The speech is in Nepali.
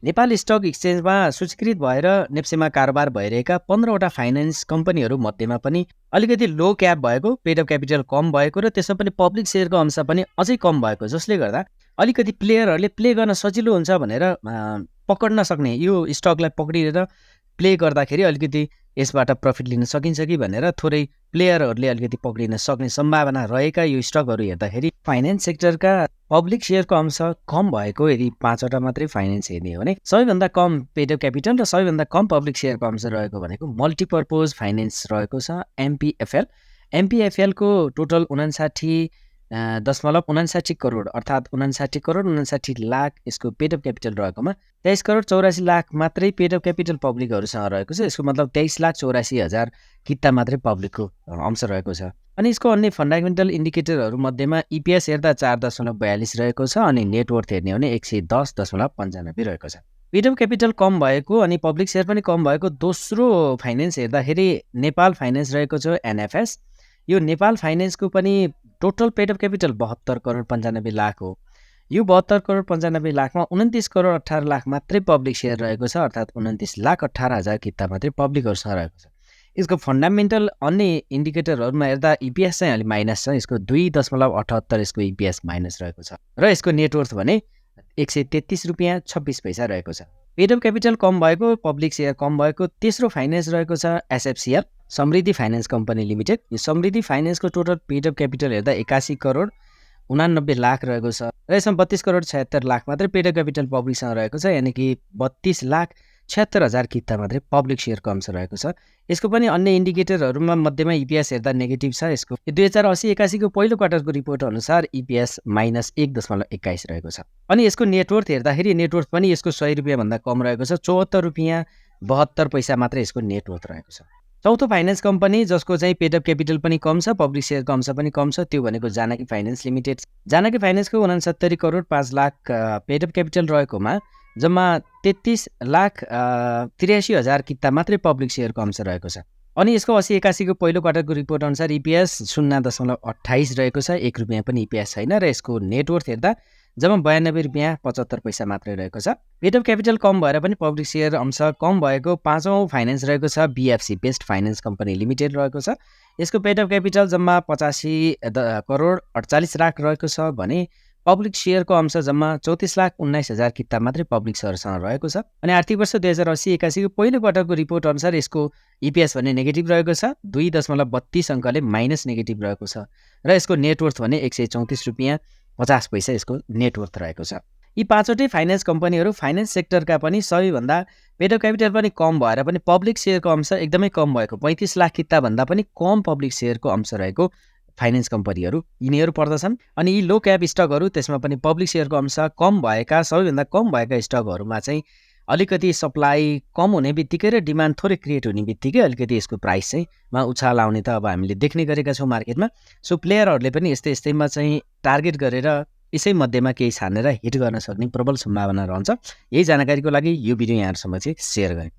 नेपाल स्टक एक्सचेन्जमा सूचीकृत भएर नेप्सेमा कारोबार भइरहेका 15वटा फाइनान्स कम्पनीहरू मध्येमा पनि अलिकति लो क्याप भएको, पेड अफ क्यापिटल कम भएको र त्यसमा पनि पब्लिक सेयरको अंश पनि अझै कम भएको, जसले गर्दा अलिकति प्लेयरहरूले प्ले गर्न सजिलो हुन्छ भनेर पकड्न सक्ने, यो स्टकलाई पक्रिएर प्ले गर्दाखेरि अलिकति यसबाट प्रफिट लिन सकिन्छ कि भनेर थोरै प्लेयरहरूले अलिकति पक्रिन सक्ने सम्भावना रहेका यो स्टकहरू हेर्दाखेरि फाइनान्स सेक्टरका पब्लिक सेयरको अंश कम भएको यदि 5वटा मात्रै फाइनान्स हेर्ने हो भने सबैभन्दा कम पेड अफ क्यापिटल र सबैभन्दा कम पब्लिक सेयरको अंश रहेको भनेको मल्टिपर्पोज फाइनान्स रहेको छ, एमपीएफएल। एमपीएफएलको टोटल 59.59 करोड अर्थात् 59 करोड 59 लाख यसको पेड अफ क्यापिटल रहेकोमा 23 करोड 84 लाख मात्रै पेड अफ क्यापिटल पब्लिकहरूसँग रहेको छ। यसको मतलब 23,84,000 किता मात्रै पब्लिकको अंश रहेको छ। अनि यसको अन्य फन्डामेन्टल इन्डिकेटरहरू मध्येमा इपिएस हेर्दा 4.42 रहेको छ अनि नेटवर्थ हेर्ने हो भने 110.95 रहेको छ। पेड अफ क्यापिटल कम भएको अनि पब्लिक सेयर पनि कम भएको दोस्रो फाइनान्स हेर्दाखेरि नेपाल फाइनान्स रहेको छ, एनएफएस। यो नेपाल फाइनान्सको पनि total paid up capital 72 crore 95 lakh हो। यो 72 करोड 95 लाखमा 29 करोड 18 लाख मात्रै पब्लिक सेयर रहेको छ, अर्थात् 29,18,000 किता मात्रै पब्लिकहरूसँग रहेको छ। यसको फन्डामेन्टल अन्य इन्डिकेटरहरूमा हेर्दा इपिएस चाहिँ अलि माइनस छ, यसको 2.78 यसको इपिएस माइनस रहेको छ र यसको नेटवर्थ भने 133 रुपियाँ 26 पैसा रहेको छ। पेड अफ क्यापिटल कम भएको, पब्लिक सेयर कम भएको तेस्रो फाइनान्स रहेको छ एसएफसीएल, समृद्धि फाइनान्स कम्पनी लिमिटेड। यो समृद्धि फाइनान्सको टोटल पेड अफ क्यापिटल हेर्दा 81 करोड 89 लाख रहेको छ र यसमा 32 करोड 76 लाख मात्रै पेड अफ क्यापिटल पब्लिकसँग रहेको छ, यानि कि 32,76,000 किता मात्रै पब्लिक सेयरको अंश रहेको छ। यसको पनि अन्य इन्डिकेटरहरूमा मध्येमा इपिएस हेर्दा नेगेटिभ छ। यसको 2080-81 को पहिलो क्वार्टरको रिपोर्ट अनुसार इपिएस माइनस 1.21 रहेको छ। अनि यसको नेटवर्थ हेर्दाखेरि नेटवर्थ पनि यसको 100 रुपियाँभन्दा कम रहेको छ, 74 रुपियाँ 72 पैसा मात्रै यसको नेटवर्थ रहेको छ। चौथो फाइनान्स कम्पनी जसको चाहिँ पेड अफ क्यापिटल पनि कम छ, पब्लिक सेयरको अंश पनि कम छ, त्यो भनेको जानकी फाइनान्स लिमिटेड। जानकी फाइनान्सको 69 crore 5 lakh paid up capital रहेकोमा जम्मा 33,83,000 किता मात्रै पब्लिक सेयरको अंश रहेको छ। अनि यसको 80-81 को पहिलो क्वार्टरको रिपोर्ट अनुसार इपिएस 0.28 रहेको छ, 1 रुपियाँ पनि इपिएस छैन र यसको नेटवर्थ हेर्दा जम्मा 92 रुपियाँ 75 पैसा मात्रै रहेको छ। पेड अफ क्यापिटल कम भएर पनि पब्लिक सेयर अंश कम भएको पाँचौँ फाइनान्स रहेको छ BFC, best finance company limited रहेको छ। यसको पेड अफ क्यापिटल जम्मा 85 करोड 48 लाख रहेको छ भने पब्लिक सेयरको अंश जम्मा 34,19,000 किता मात्रै पब्लिक सेयरसँग रहेको छ। अनि आर्थिक वर्ष 2080-81 को पहिलो क्वार्टरको रिपोर्ट अनुसार यसको इपिएस भने नेगेटिभ रहेको छ, 2.32 अङ्कले माइनस नेगेटिभ रहेको छ र यसको नेटवर्थ भने 134 रुपियाँ 50 पैसा यसको नेटवर्थ रहेको छ। यी पाँचवटै फाइनान्स कम्पनीहरू फाइनान्स सेक्टरका पनि सबैभन्दा पेड अफ क्यापिटल पनि कम भएर पनि पब्लिक सेयरको अंश एकदमै कम भएको 35 लाख किताभन्दा पनि कम पब्लिक सेयरको अंश रहेको फाइनान्स कम्पनीहरू यिनीहरू पर्दछन्। अनि यी लो क्याप स्टकहरू त्यसमा पनि पब्लिक सेयरको अंश कम भएका सबैभन्दा कम भएका स्टकहरूमा चाहिँ अलिकति सप्लाई कम हुने बित्तिकै र डिमान्ड थोरै क्रिएट हुने बित्तिकै अलिकति यसको प्राइस चाहिँ उछाल आउने त अब हामीले देख्ने गरेका छौँ मार्केटमा। सो प्लेयरहरूले पनि यस्तैमा चाहिँ टार्गेट गरेर यसै मध्येमा केही छानेर हिट गर्न सक्ने प्रबल सम्भावना रहन्छ। यही जानकारीको लागि यो भिडियो यहाँहरुसम्म चाहिँ सेयर गरेँ।